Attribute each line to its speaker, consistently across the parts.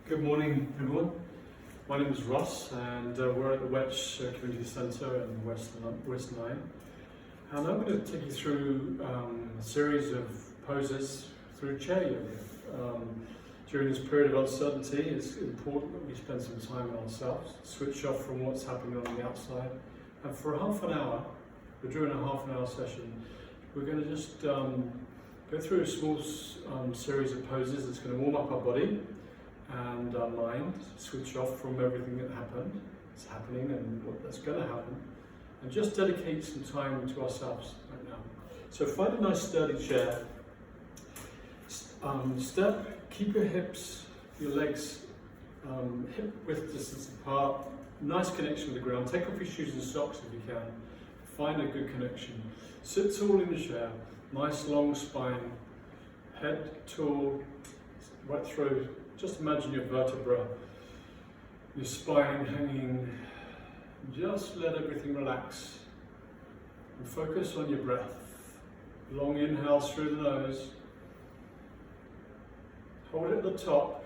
Speaker 1: Good morning, everyone. My name is Ross, and we're at the Welch Community Centre in West Line. And I'm going to take you through a series of poses through chair yoga. During this period of uncertainty, it's important that we spend some time on ourselves, switch off from what's happening on the outside. And for half an hour, during a half an hour session, we're going to just go through a small series of poses that's going to warm up our body and our mind, switch off from everything that is happening and that's going to happen, and just dedicate some time to ourselves right now. So find a nice sturdy chair, keep your hips, your legs hip width distance apart, nice connection with the ground, take off your shoes and socks if you can, find a good connection, sit tall in the chair, nice long spine, head tall, right through. Just imagine your vertebra, your spine hanging. Just let everything relax and focus on your breath. Long inhales through the nose. Hold it at the top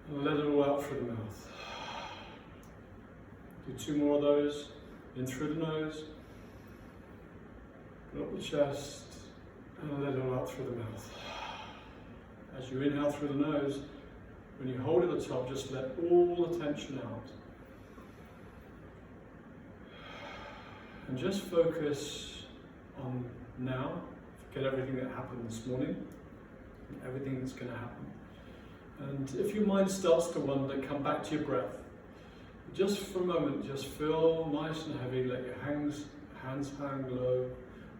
Speaker 1: and let it all out through the mouth. Do 2 more of those. In through the nose, put up the chest and let it all out through the mouth. As you inhale through the nose, when you hold it at the top, just let all the tension out. And just focus on now. Forget everything that happened this morning, and everything that's going to happen. And if your mind starts to wander, come back to your breath. Just for a moment, just feel nice and heavy. Let your hands hang low,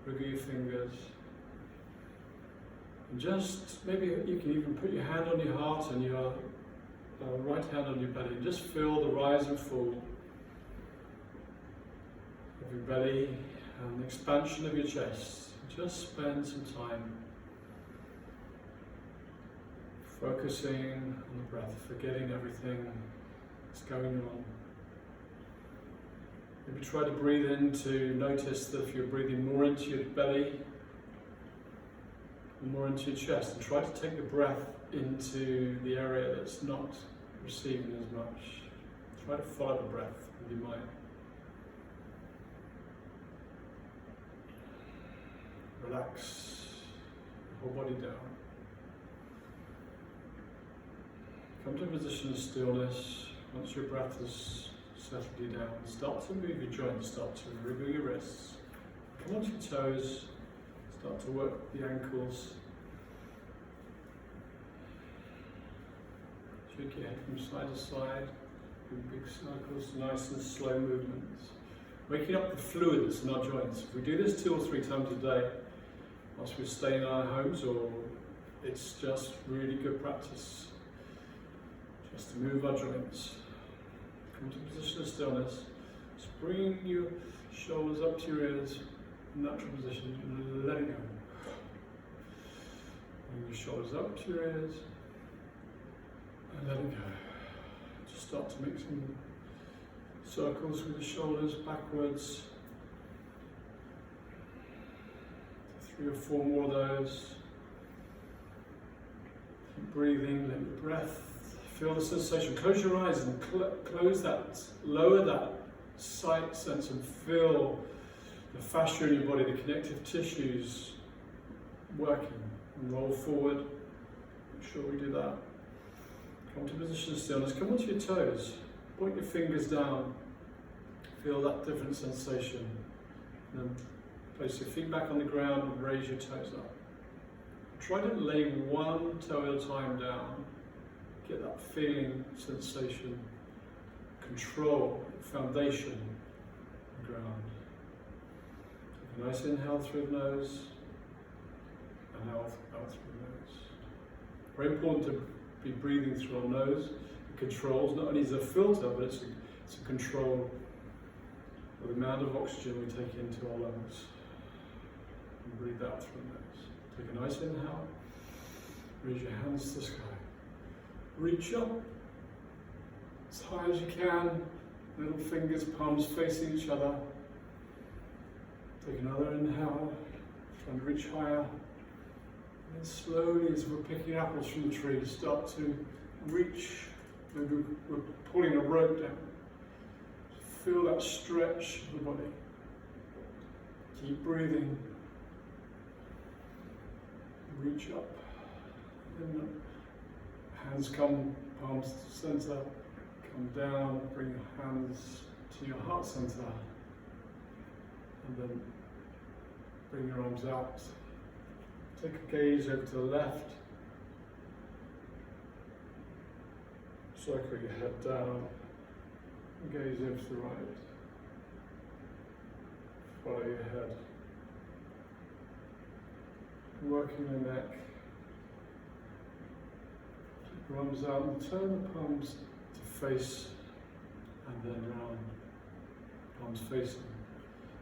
Speaker 1: wiggle your fingers. And just, maybe you can even put your hand on your heart and your right hand on your belly. Just feel the rise and fall of your belly and the expansion of your chest. Just spend some time focusing on the breath, forgetting everything that's going on. Maybe try to breathe in to notice that if you're breathing more into your belly, more into your chest, and try to take the breath into the area that's not receiving as much. Try to follow the breath with your mind. Relax the whole body down. Come to a position of stillness. Once your breath has settled you down, start to move your joints, start to wriggle your wrists. Come onto your toes. Start to work the ankles. Shake your head from side to side, do big circles, nice and slow movements. Waking up the fluid that's in our joints. If we do this 2 or 3 times a day, whilst we stay in our homes, or it's just really good practice, just to move our joints. Come to a position of stillness. Just bring your shoulders up to your ears. Natural position, letting go. Bring your shoulders up to your ears and letting go. Just start to make some circles with the shoulders backwards. 3 or 4 more of those. Keep breathing, let your breath feel the sensation. Close your eyes and close that, lower that sight sense and feel the fascia in your body, the connective tissues working. And roll forward. Make sure we do that. Come to a position of stillness. Come onto your toes. Point your fingers down. Feel that different sensation. And then place your feet back on the ground and raise your toes up. Try to lay 1 toe at a time down. Get that feeling, sensation, control, foundation on the ground. Nice inhale through the nose, and out through the nose. Very important to be breathing through our nose. It controls, not only is it a filter, but it's a control of the amount of oxygen we take into our lungs. And breathe out through the nose. Take a nice inhale, raise your hands to the sky. Reach up as high as you can, little fingers, palms facing each other. Take another inhale, trying to reach higher. And then slowly, as we're picking apples from the tree, start to reach, maybe we're pulling a rope down. Feel that stretch of the body. Keep breathing. Reach up. And hands come, palms to center. Come down, bring your hands to your heart center. And then bring your arms out. Take a gaze over to the left. Circle your head down. Gaze over to the right. Follow your head. Working the neck. Keep your arms out and turn the palms to face and then round. Palms facing.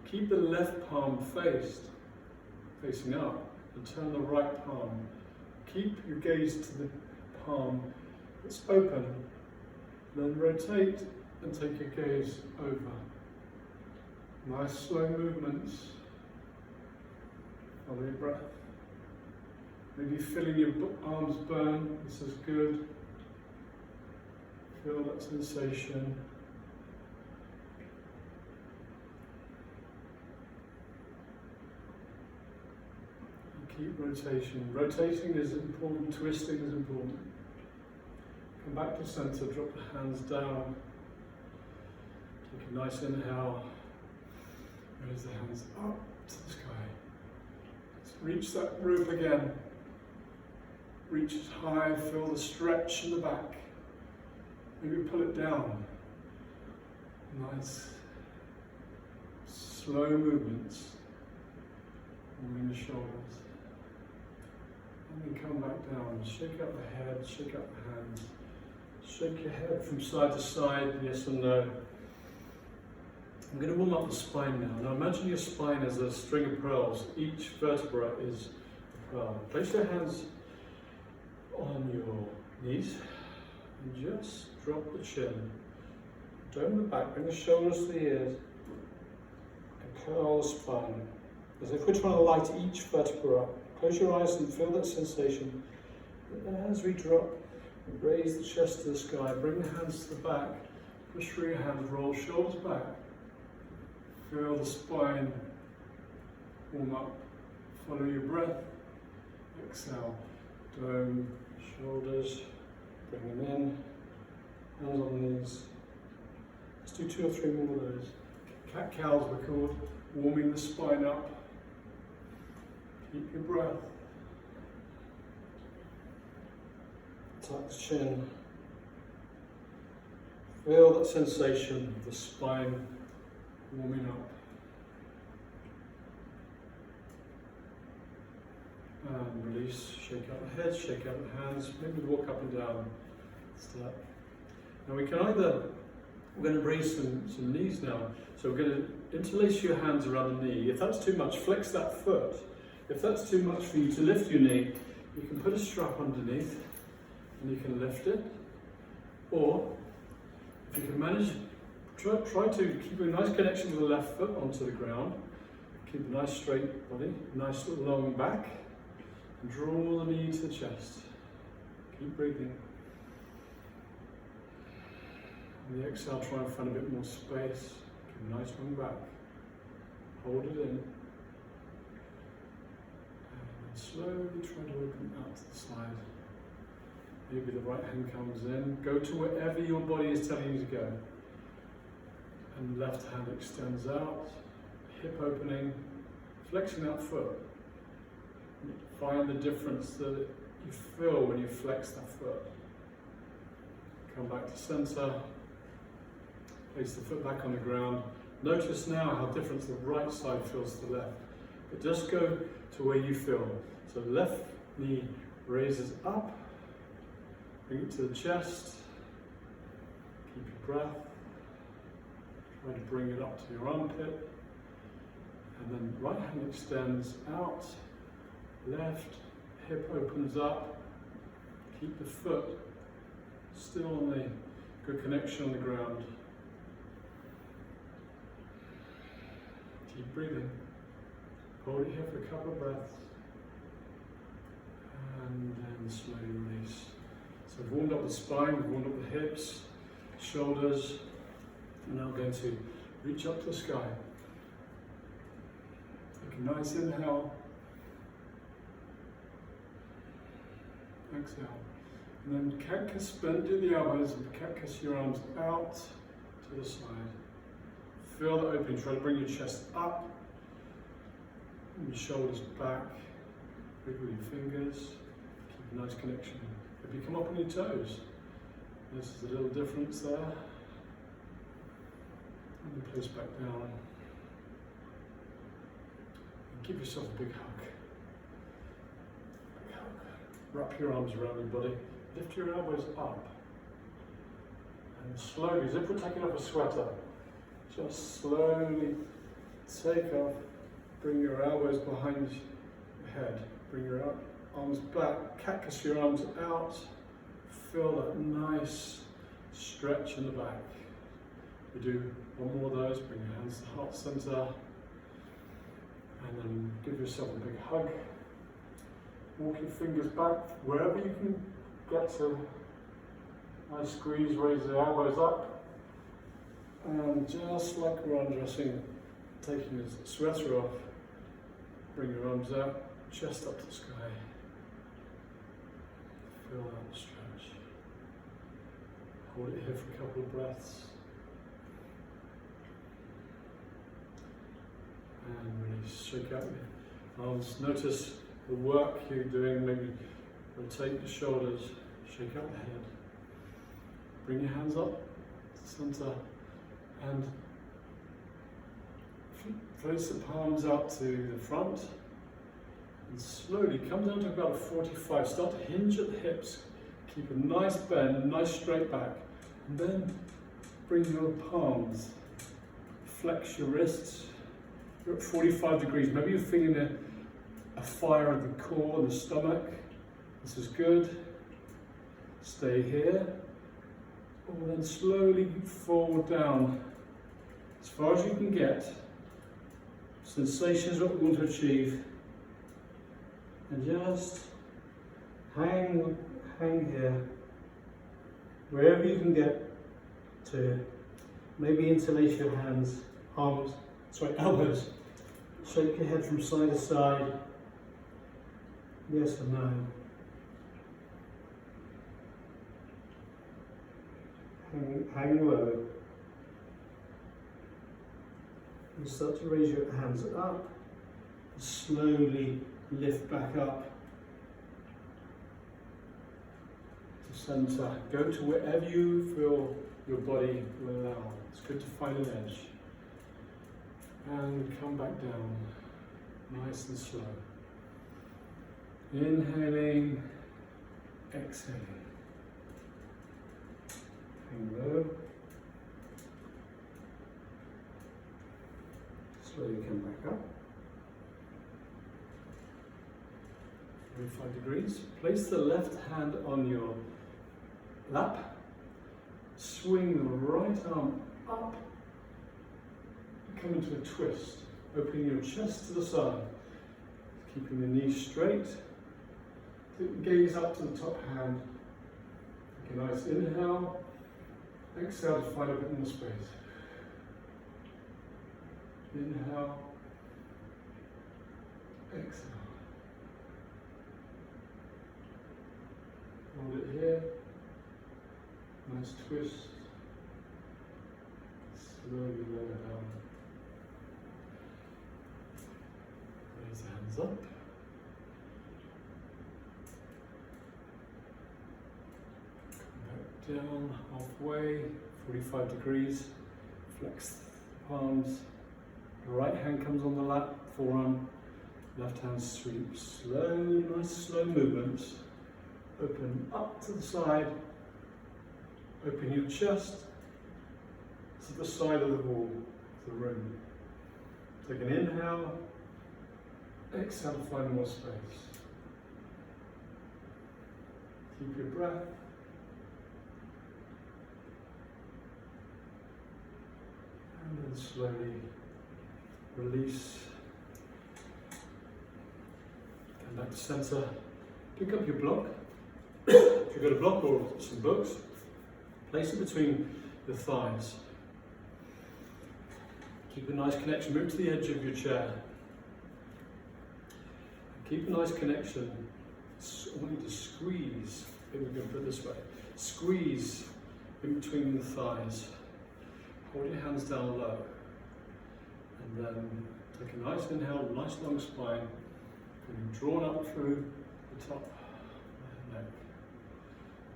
Speaker 1: Keep the left palm facing up, and turn the right palm. Keep your gaze to the palm that's open. Then rotate and take your gaze over. Nice slow movements. Follow your breath. Maybe feeling your arms burn. This is good. Feel that sensation. And keep rotation. Rotating is important. Twisting is important. Come back to center. Drop the hands down. Take a nice inhale. Raise the hands up to the sky. Let's reach that roof again. Reach as high, feel the stretch in the back. Maybe pull it down. Nice, slow movements. Moving the shoulders. And then come back down. Shake out the head, shake out the hands. Shake your head from side to side, yes and no. I'm going to warm up the spine now. Now imagine your spine as a string of pearls. Each vertebra is a pearl. Place your hands on your knees and just drop the chin. Dome the back, bring the shoulders to the ears and curl the spine. As if we're trying to light each vertebra up. Close your eyes and feel that sensation. And as we drop, raise the chest to the sky, bring the hands to the back, push through your hands, roll shoulders back. Feel the spine warm up. Follow your breath. Exhale. Dome, shoulders, bring them in. Hands on the knees. Let's do 2 or 3 more of those. Cat-cows we're called. Warming the spine up. Keep your breath. Tuck the chin. Feel that sensation of the spine warming up. And release, shake out the head, shake out the hands, maybe walk up and down. Step. Now we can either, we're going to raise some knees now. So we're going to interlace your hands around the knee. If that's too much, flex that foot. If that's too much for you to lift your knee, you can put a strap underneath and you can lift it. Or, if you can manage, try to keep a nice connection with the left foot onto the ground. Keep a nice straight body, nice long back. And draw the knee to the chest. Keep breathing. On the exhale, try and find a bit more space. Keep a nice long back. Hold it in. And slowly try to open out to the side. Maybe the right hand comes in. Go to wherever your body is telling you to go. And left hand extends out. Hip opening. Flexing that foot. Find the difference that you feel when you flex that foot. Come back to center. Place the foot back on the ground. Notice now how different the right side feels to the left. But just go to where you feel. So left knee raises up. Bring it to the chest. Keep your breath. Try to bring it up to your armpit. And then right hand extends out. Left hip opens up. Keep the foot still on the good connection on the ground. Keep breathing. Hold it here for a couple of breaths. And then slowly release. So we've warmed up the spine, we've warmed up the hips, shoulders, and now we're going to reach up to the sky. Take a nice inhale, exhale, and then cactus, bend in the elbows and cactus your arms out to the side. Feel the opening, try to bring your chest up, and your shoulders back, wiggle your fingers, keep a nice connection. If you come up on your toes, this is a little difference there. And then place back down. And give yourself a big hug. Big hug. Wrap your arms around your body. Lift your elbows up. And slowly, as if we're taking off a sweater, just slowly take off. Bring your elbows behind your head. Bring your arms back. Cactus your arms out. Feel that nice stretch in the back. We do one more of those. Bring your hands to the heart center. And then give yourself a big hug. Walk your fingers back wherever you can get to. Nice squeeze, raise the elbows up. And just like we're undressing, taking the sweater off, bring your arms out, chest up to the sky. Feel that stretch. Hold it here for a couple of breaths. And release, shake out your arms. Notice the work you're doing, maybe rotate the shoulders, shake out the head. Bring your hands up to the center and place the palms out to the front and slowly come down to about a 45. Start to hinge at the hips. Keep a nice bend, nice straight back, and then bring your palms, flex your wrists. You're at 45 degrees. Maybe you're feeling a fire in the core and the stomach. This is good. Stay here. And then slowly forward down as far as you can get. Sensation is what we want to achieve. And just hang here, wherever you can get to. Maybe interlace your hands, elbows. Shake your head from side to side. Yes or no. Hang low. And start to raise your hands up. Slowly lift back up. Center. Go to wherever you feel your body will allow. It's good to find an edge. And come back down, nice and slow. Inhaling, exhaling. Hang low. Slowly come back up. 45 degrees. Place the left hand on your lap, swing the right arm up, come into a twist, opening your chest to the side, keeping the knees straight, gaze up to the top hand, take a nice inhale, exhale to find a bit more space. Inhale, exhale. Hold it here. Nice twist. Slowly lower down. Raise the hands up. Come back down halfway, 45 degrees. Flex the palms. The right hand comes on the lap, forearm. Left hand sweeps. Slow, nice slow movements. Open up to the side. Open your chest to the side of the wall, of the room. Take an inhale, exhale to find more space. Keep your breath. And then slowly release. Come back to center. Pick up your block. If you've got a block or some books, place it between the thighs. Keep a nice connection, move to the edge of your chair. Keep a nice connection. I want you to squeeze, maybe we can put it this way, squeeze in between the thighs. Hold your hands down low. And then take a nice inhale, nice long spine, and drawn up through the top of the neck.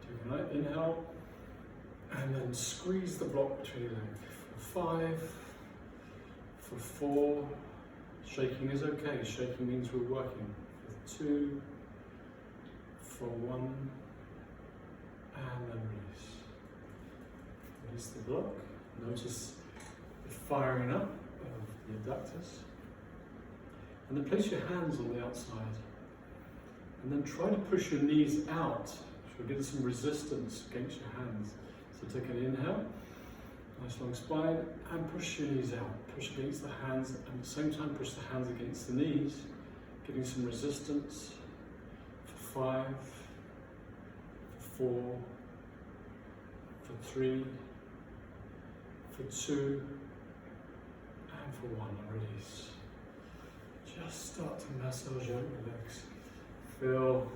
Speaker 1: Take a nice inhale, and then squeeze the block between your legs. For 5, for 4, shaking is okay, shaking means we're working. For 2, for 1, and then release. Release the block, notice the firing up of the adductors. And then place your hands on the outside. And then try to push your knees out, which will give some resistance against your hands. So take an inhale, nice long spine, and push your knees out. Push against the hands, and at the same time push the hands against the knees, giving some resistance. For 5, for 4, for 3, for 2, and for 1, release. Just start to massage out your legs. Feel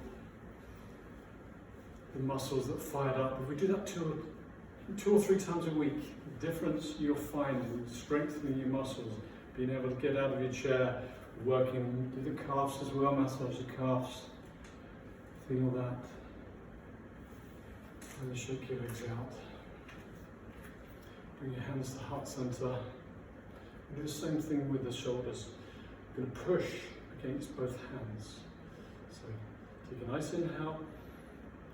Speaker 1: the muscles that fired up. If we do that 2 or 3 times a week, the difference you'll find in strengthening your muscles, being able to get out of your chair, working, do the calves as well, massage the calves. Feel that. And then shake your legs out. Bring your hands to heart center. Do the same thing with the shoulders. You're going to push against both hands. So take a nice inhale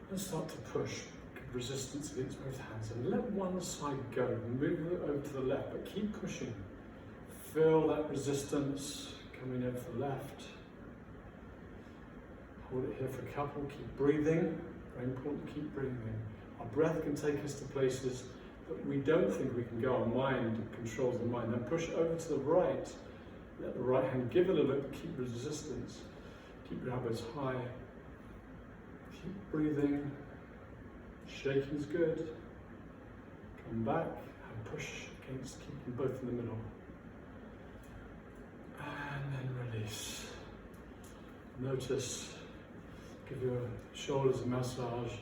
Speaker 1: and start to push. Give resistance against both hands and let one side go. Move it over to the left, but keep pushing. Feel that resistance coming in for the left. Hold it here for a couple. Keep breathing. Very important to keep breathing. Our breath can take us to places that we don't think we can go. Our mind controls the mind. Then push over to the right. Let the right hand give it a look, keep resistance. Keep your elbows high. Keep breathing. Shaking's good. Come back and push against, keeping both in the middle. And then release. Notice, give your shoulders a massage,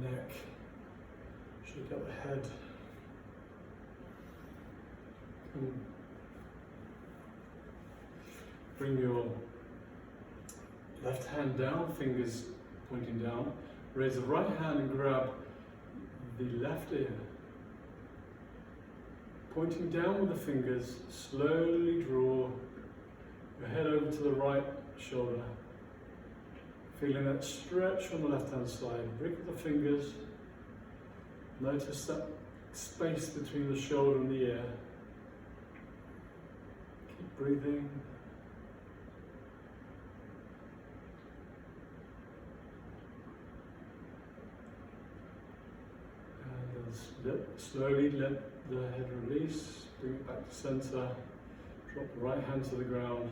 Speaker 1: neck, shake out the head. Bring your left hand down, fingers pointing down. Raise the right hand and grab the left ear. Pointing down with the fingers, slowly draw your head over to the right shoulder. Feeling that stretch on the left hand side. Wriggle the fingers. Notice that space between the shoulder and the ear. Keep breathing. Slowly let the head release, bring it back to center, drop the right hand to the ground,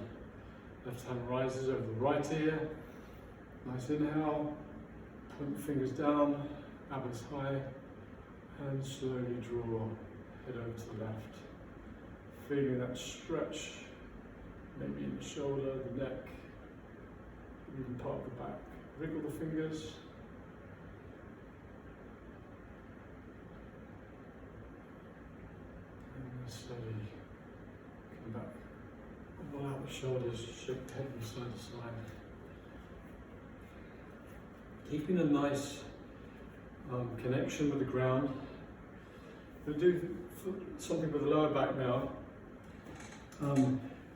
Speaker 1: left hand rises over the right ear, nice inhale, point the fingers down, elbows high, and slowly draw, head over to the left. Feeling that stretch, maybe in the shoulder, the neck, even part of the back. Wriggle the fingers. Slowly come back, roll out the shoulders, shake the head from side to side. Keeping a nice connection with the ground. We'll do something with the lower back now.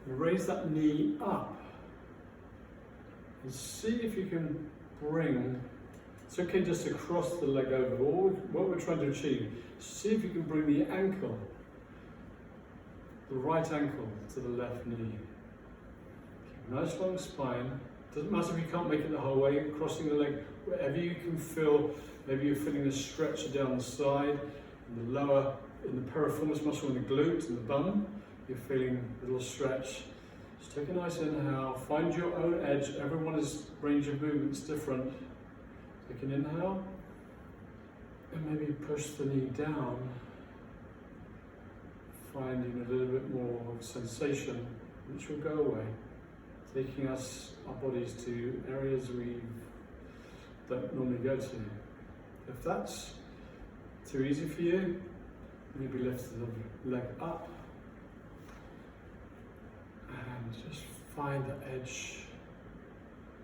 Speaker 1: Raise that knee up and see if you can bring, it's okay just to cross the leg over, what we're trying to achieve, see if you can bring the ankle, the right ankle to the left knee. Keep a nice long spine. Doesn't matter if you can't make it the whole way, crossing the leg, wherever you can feel, maybe you're feeling a stretch down the side, in the lower, in the piriformis muscle in the glute and the bum, you're feeling a little stretch. Just take a nice inhale, find your own edge. Everyone's range of movement's different. Take an inhale, And maybe push the knee down, finding a little bit more of sensation, which will go away, taking our bodies to areas we don't normally go to. If that's too easy for you, maybe lift the leg up and just find the edge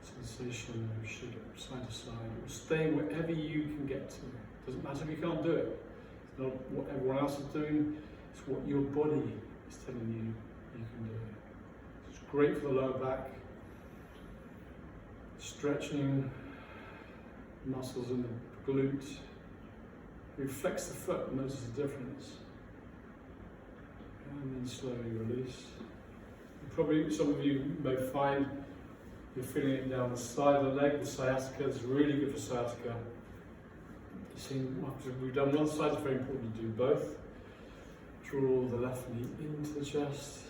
Speaker 1: sensation of side to side. Stay wherever you can get to. Doesn't matter if you can't do it. It's not what everyone else is doing, it's what your body is telling you you can do. It's great for the lower back, stretching muscles in the glute. You flex the foot and notice the difference. And then slowly release. Probably some of you may find you're feeling it down the side of the leg. The sciatica is really good for sciatica. After we've done one side, it's very important to do both. Draw the left knee into the chest.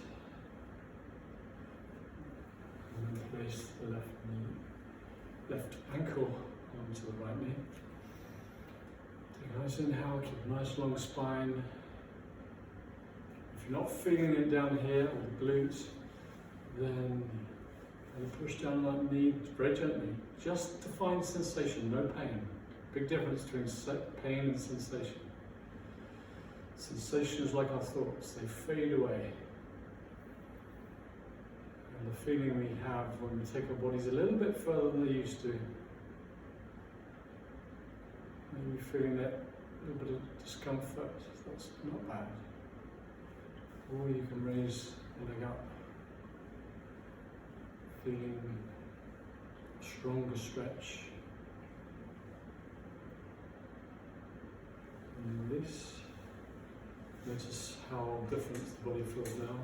Speaker 1: And then place the left ankle onto the right knee. Take a nice inhale, keep a nice long spine. If you're not feeling it down here, or the glutes, then push down that knee very gently, just to find sensation, no pain. Big difference between pain and sensation. Sensation is like our thoughts, they fade away. And the feeling we have when we take our bodies a little bit further than they used to, maybe feeling that little bit of discomfort, that's not bad. Or you can raise the leg up, feeling a stronger stretch. And release. Notice how different the body feels now.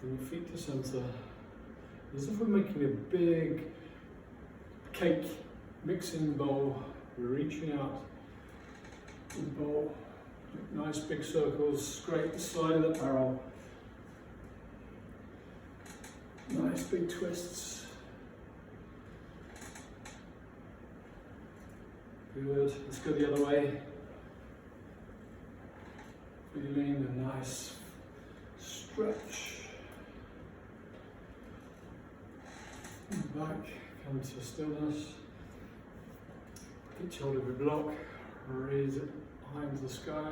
Speaker 1: Bring your feet to centre. As if we're making a big cake mixing bowl. We're reaching out in the bowl. Nice big circles, scrape the side of the barrel. Nice big twists. Good. Let's go the other way. Feeling a nice stretch. Back, come to stillness. Each shoulder we block, raise it high into the sky,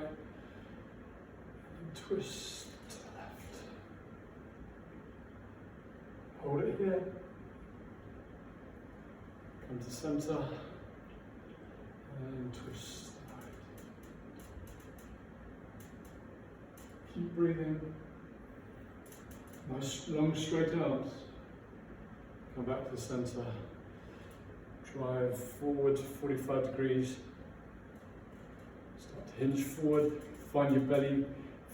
Speaker 1: and twist to the left. Hold it here. Come to center, and twist to the right. Keep breathing. Nice long straight arms. Come back to the center. Drive forward 45 degrees. Start to hinge forward. Find your belly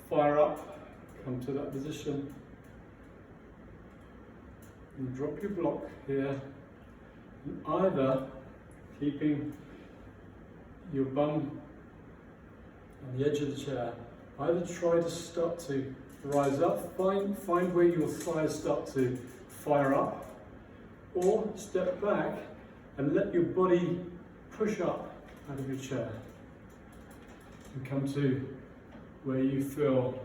Speaker 1: fire up. Come to that position. And drop your block here. And either keeping your bum on the edge of the chair, either try to start to rise up, find where your thighs start to fire up, or step back and let your body push up out of your chair and come to where you feel,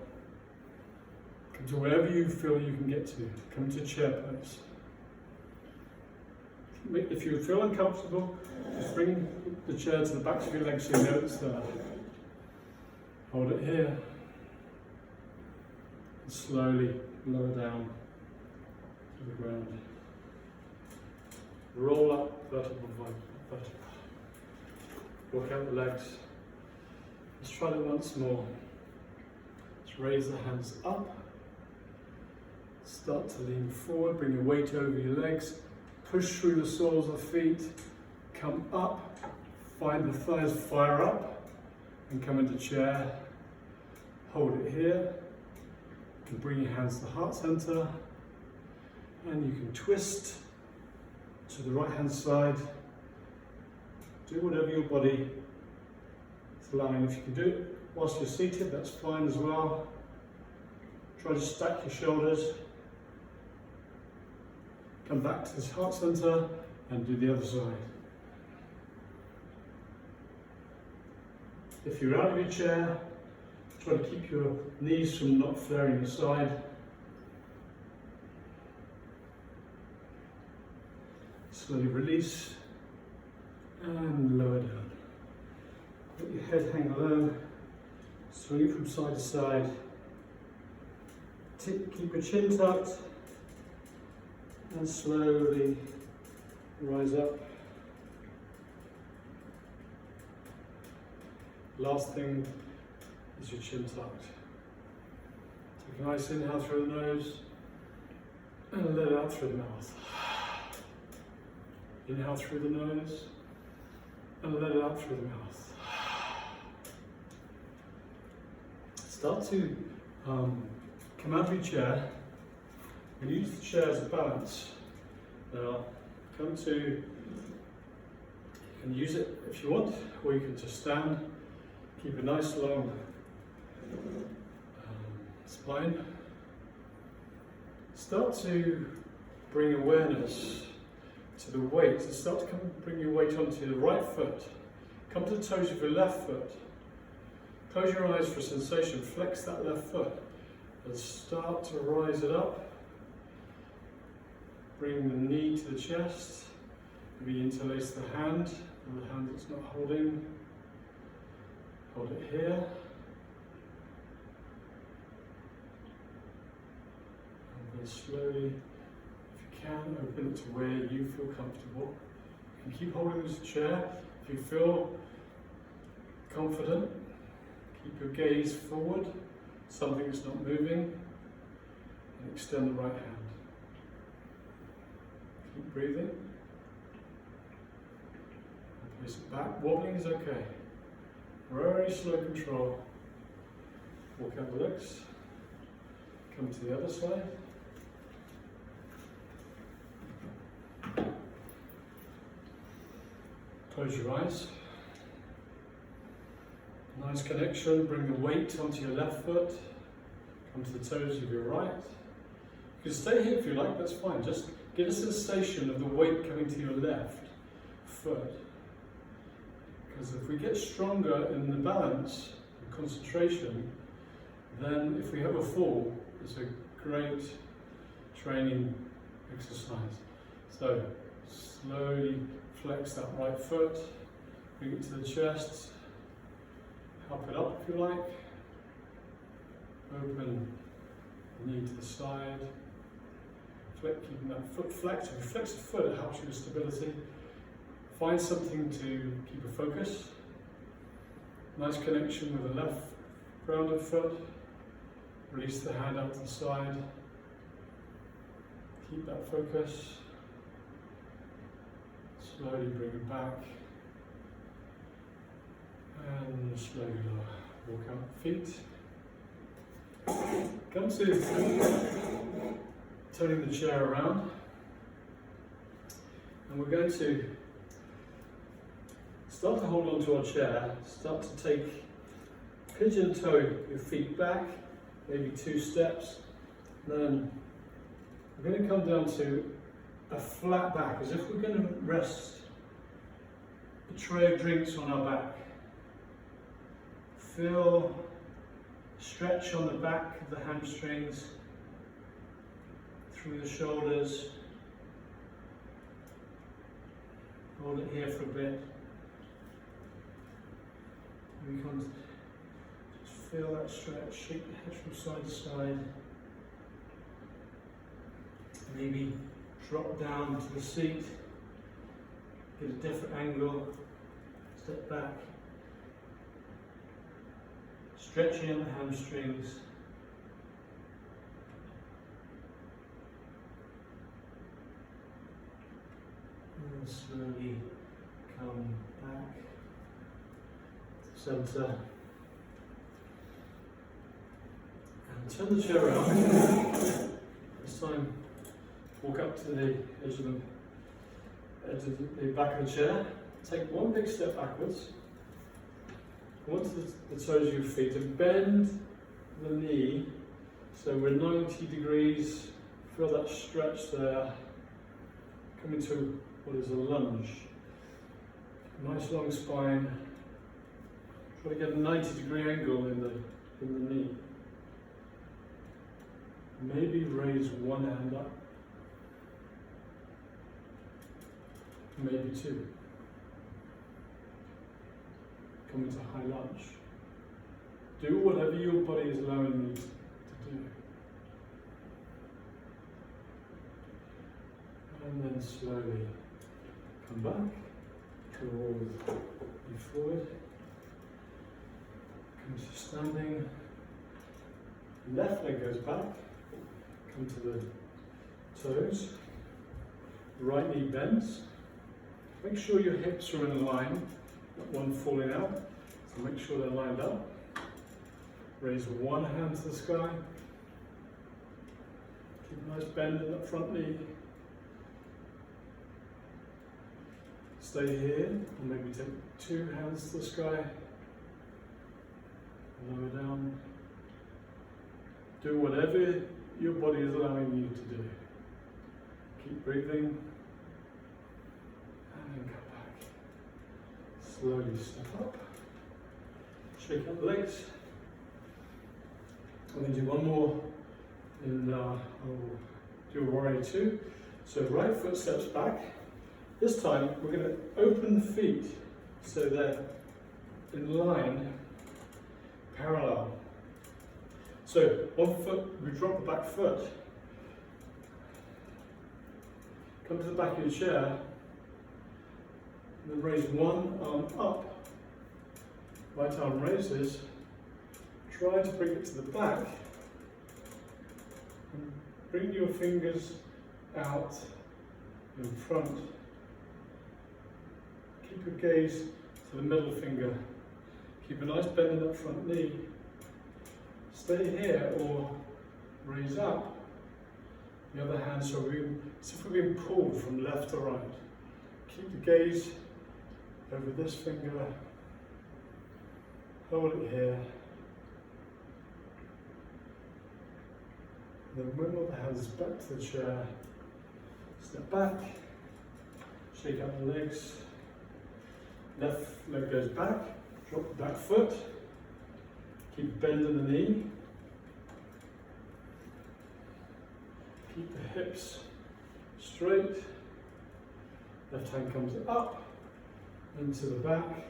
Speaker 1: come to wherever you feel you can get to. Come to chair pose. If you feel uncomfortable, just bring the chair to the backs of your legs so you know it's there. Hold it here. And slowly lower down to the ground. Roll up vertebra by vertebra. Walk out the legs. Let's try that once more. Let's raise the hands up. Start to lean forward, bring your weight over your legs. Push through the soles of the feet. Come up. Find the thighs fire up. And come into chair. Hold it here. You can bring your hands to the heart center. And you can twist to the right hand side. Do whatever your body is allowing. If you can do it whilst you're seated, that's fine as well. Try to stack your shoulders. Come back to this heart center and do the other side. If you're out of your chair, try to keep your knees from not flaring aside. Slowly release and lower down. Let your head hang low, swing from side to side. Keep your chin tucked and slowly rise up. Last thing is your chin tucked. Take a nice inhale through the nose and let it out through the mouth. Inhale through the nose and let it out through the mouth. Start to come out of your chair and use the chair as a balance. Now, you can use it if you want, or you can just stand. Keep a nice long spine. Start to bring awareness to the weight. So start to bring your weight onto the right foot. Come to the toes of your left foot. Close your eyes for sensation. Flex that left foot and start to rise it up. Bring the knee to the chest. Maybe interlace the hand, or the hand that's not holding. Hold it here. And then slowly, if you can, open it to where you feel comfortable. You can keep holding this chair. If you feel confident, keep your gaze forward, something that's not moving, and extend the right hand. Keep breathing. And place it back. Wobbling is okay. Very slow control. Walk out the legs. Come to the other side. Close your eyes. Nice connection. Bring the weight onto your left foot. Come to the toes of your right. You can stay here if you like, that's fine. Just get a sensation of the weight coming to your left foot. Because if we get stronger in the balance and concentration, then if we have a fall, it's a great training exercise. So slowly flex that right foot, bring it to the chest, help it up if you like, open the knee to the side, keeping that foot flexed. If you flex the foot, it helps you with stability. Find something to keep a focus. Nice connection with the left grounded foot. Release the hand out to the side. Keep that focus. Slowly bring it back. And slowly lower. Walk out the feet. Come to turning the chair around. And we're going to start to hold on to our chair, start to take pigeon toe your feet back, maybe 2 steps, then we're going to come down to a flat back, as if we're going to rest a tray of drinks on our back. Feel stretch on the back of the hamstrings, through the shoulders. Hold it here for a bit. We can just feel that stretch, shake the head from side to side. Maybe drop down to the seat, get a different angle, step back. Stretching on the hamstrings. And slowly come back. Center, and turn the chair around. This time, walk up to the edge of the back of the chair. Take one big step backwards. Onto the toes of your feet, and bend the knee so we're 90 degrees. Feel that stretch there. Coming to what is a lunge. Nice long spine. Try to get a 90-degree angle in the knee. Maybe raise one hand up. Maybe two. Come into high lunge. Do whatever your body is allowing you to do. And then slowly come back, draw you forward, come to standing, left leg goes back, come to the toes, right knee bends, make sure your hips are in line, not one falling out, so make sure they're lined up. Raise one hand to the sky, keep a nice bend in that front knee. Stay here, and maybe take two hands to the sky, lower down. Do whatever your body is allowing you to do. Keep breathing, and then come back. Slowly step up, shake out the legs, and then do one more in I'll do a warrior two. So right foot steps back. This time we're going to open the feet so they're in line, parallel. So one foot, we drop the back foot, come to the back of your chair, and then raise one arm up, right arm raises, try to bring it to the back, and bring your fingers out in front. Keep your gaze to the middle finger. Keep a nice bend in that front knee. Stay here or raise up. The other hand, so as if we're being pulled from left to right. Keep the gaze over this finger. Hold it here. Then wiggle the hands back to the chair. Step back. Shake out the legs. Left leg goes back, drop the back foot, keep bending the knee, keep the hips straight, left hand comes up, into the back,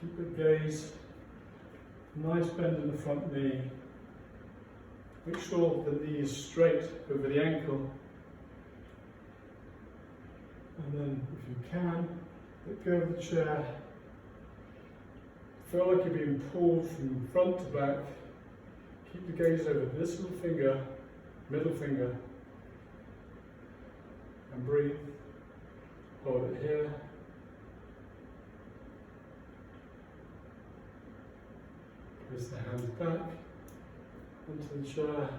Speaker 1: keep the gaze, nice bend in the front knee, make sure the knee is straight over the ankle, and then if you can, let go of the chair. Feel like you're being pulled from front to back. Keep the gaze over this little finger, middle finger, and breathe. Hold it here. Press the hands back onto the chair.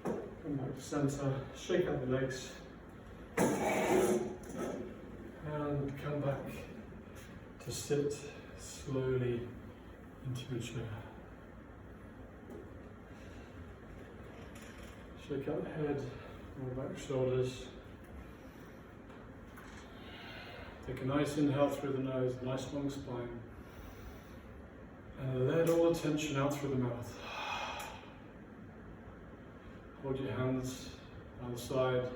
Speaker 1: Come back to centre. Shake out the legs. And come back to sit slowly into your chair. Shake out the head, roll back shoulders. Take a nice inhale through the nose, nice long spine. And let all the tension out through the mouth. Hold your hands on the side.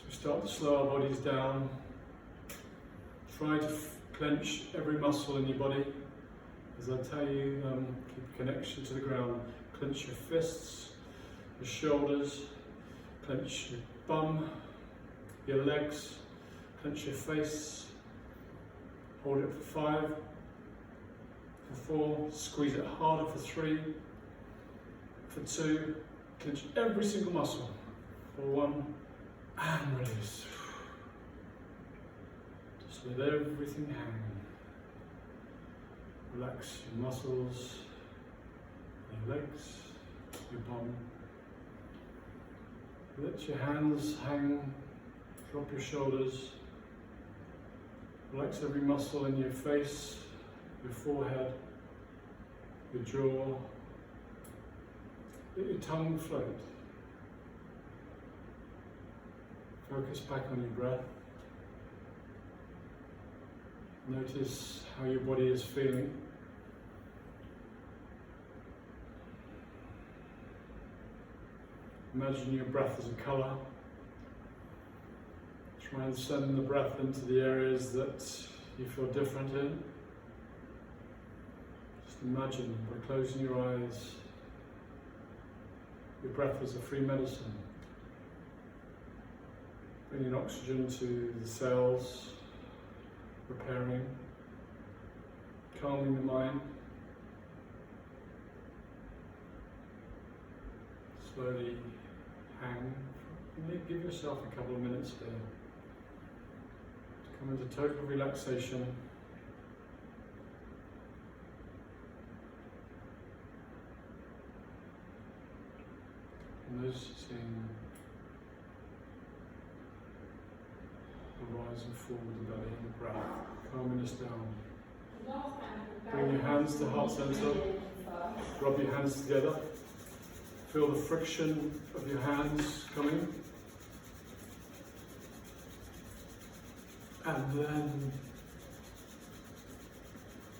Speaker 1: We start to slow our bodies down. Try to clench every muscle in your body. As I tell you, keep a connection to the ground. Clench your fists, your shoulders, clench your bum, your legs, clench your face. Hold it for 5, for 4, squeeze it harder for 3, for 2, clench every single muscle for 1, and release. Just let everything hang. Relax your muscles, your legs, your bum. Let your hands hang, drop your shoulders. Relax every muscle in your face, your forehead, your jaw. Let your tongue float. Focus back on your breath. Notice how your body is feeling. Imagine your breath as a colour. Try and send the breath into the areas that you feel different in. Just imagine, by closing your eyes, your breath is a free medicine. Bringing oxygen to the cells, repairing, calming the mind. Slowly hang. Give yourself a couple of minutes here to come into total relaxation. Noticing the rise and fall of the belly and the breath, calming us down. Bring your hands to heart center, rub your hands together, feel the friction of your hands coming, and then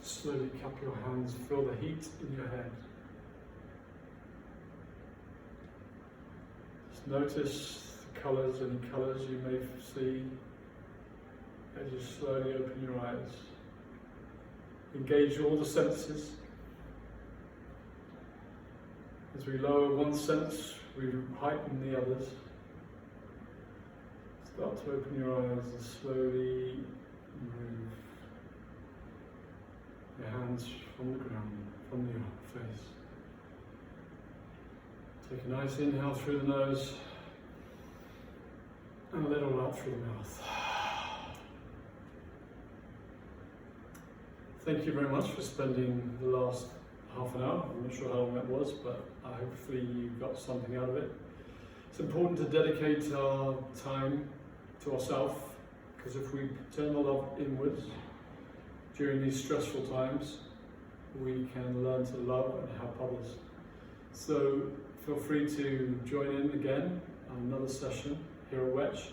Speaker 1: slowly cup your hands, feel the heat in your head. Just notice the colours, any colours you may see as you slowly open your eyes. Engage all the senses. As we lower one sense, we heighten the others. Start to open your eyes and slowly move your hands from the ground, from your face. Take a nice inhale through the nose and let it all out through the mouth. Thank you very much for spending the last half an hour. I'm not sure how long that was, but hopefully you got something out of it. It's important to dedicate our time to ourselves, because if we turn the love inwards during these stressful times, we can learn to love and help others. So feel free to join in again on another session here at Wetch.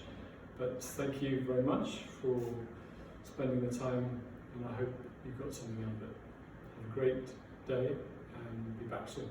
Speaker 1: But thank you very much for spending the time, and I hope you got something out of it. Have a great day and be back soon.